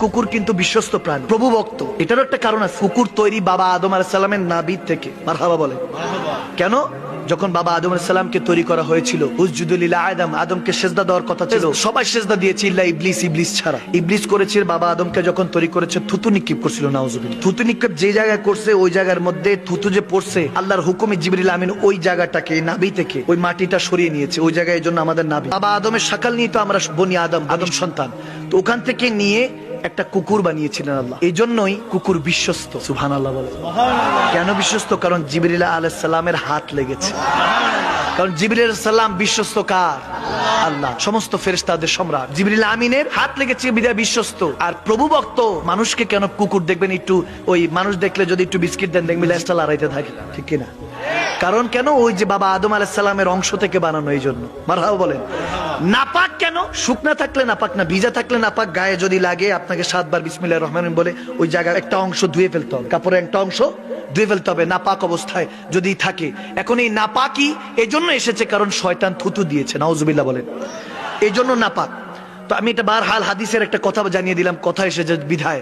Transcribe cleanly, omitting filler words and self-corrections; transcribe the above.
কুকুর কিন্তু বিশ্বস্ত প্রাণী, প্রভু ভক্ত। এটারও একটা কারণ আছে। কুকুর তৈরি বাবা আদম আলাইহিস সালামের নাভির থেকে। মারহাবা বলে। কেন? যখন বাবা আদম আলাইহিস সালামকে তৈরি করা হয়েছিল, উসজুদু লিল্লাহি আদম, আদমকে সেজদা দেওয়ার কথা ছিল, সবাই সেজদা দিয়েছে ইল্লা ইবলিস, ইবলিস ছাড়া। ইবলিস করেছে বাবা আদমকে যখন তৈরি করেছে, থুতু নিক্ষেপ করছিল, নাউজুবিল্লাহ। থুতু নিক্ষেপ যে জায়গায় করছে, ওই জায়গার মধ্যে থুতু যে পড়ছে, আল্লাহর হুকুমে জিবরিল আমিন ওই জায়গাটাকে, নাভি থেকে ওই মাটিটা সরিয়ে নিয়েছে। ওই জায়গায়, এই জন্য আমাদের নাভি, বাবা আদমের শাকাল নিয়ে তো আমরা বনি আদম, আদম সন্তান, তো ওখান থেকে নিয়ে একটা কুকুর বানিয়েছিলেন আল্লাহ। এই জন্যই কুকুর বিশ্বস্ত। সুবহানাল্লাহ বলে। কেন বিশ্বস্ত? কারণ জিবরিল আলাইহিস সালামের হাত লেগেছে। কারণ জিবরিল আলাইহিস সালাম বিশ্বস্ত কার? আল্লাহ। সমস্ত ফেরেশতাদের সম্রাট জিবরিল আমিনের হাত লেগেছে বিধায় বিশ্বস্ত। আর প্রভু ভক্ত মানুষকে কেন কুকুর দেখবেন, একটু ওই মানুষ দেখলে যদি একটু বিস্কিট দেন, দেখবেন লেজটা লড়াইতে থাকে, ঠিক কিনা? কারণ কেন? ওই যে বাবা আদম আলাইহিস সালামের অংশ থেকে বানানো, এই জন্য। মারহাবা বলেন। নাপাক কেন? শুকনা থাকলে নাপাক না, ভিজা থাকলে নাপাক। গায়ে যদি লাগে, আপনাকে 7 বার বিসমিল্লাহির রহমানির রহিম বলে ওই জায়গায় একটা অংশ ধুয়ে ফেলতে হবে, কাপড়ের একটা অংশ ধুয়ে ফেলতে হবে নাপাক অবস্থায় যদি থাকে। এখন এই নাপাকি এই জন্য এসেছে কারণ শয়তান থুতু দিয়েছে, নাউজুবিল্লাহ বলেন, এই জন্য নাপাক। তো আমি এটা বারহাল হাদিসের একটা কথা জানিয়ে দিলাম, কথা এসেছে বিধায়।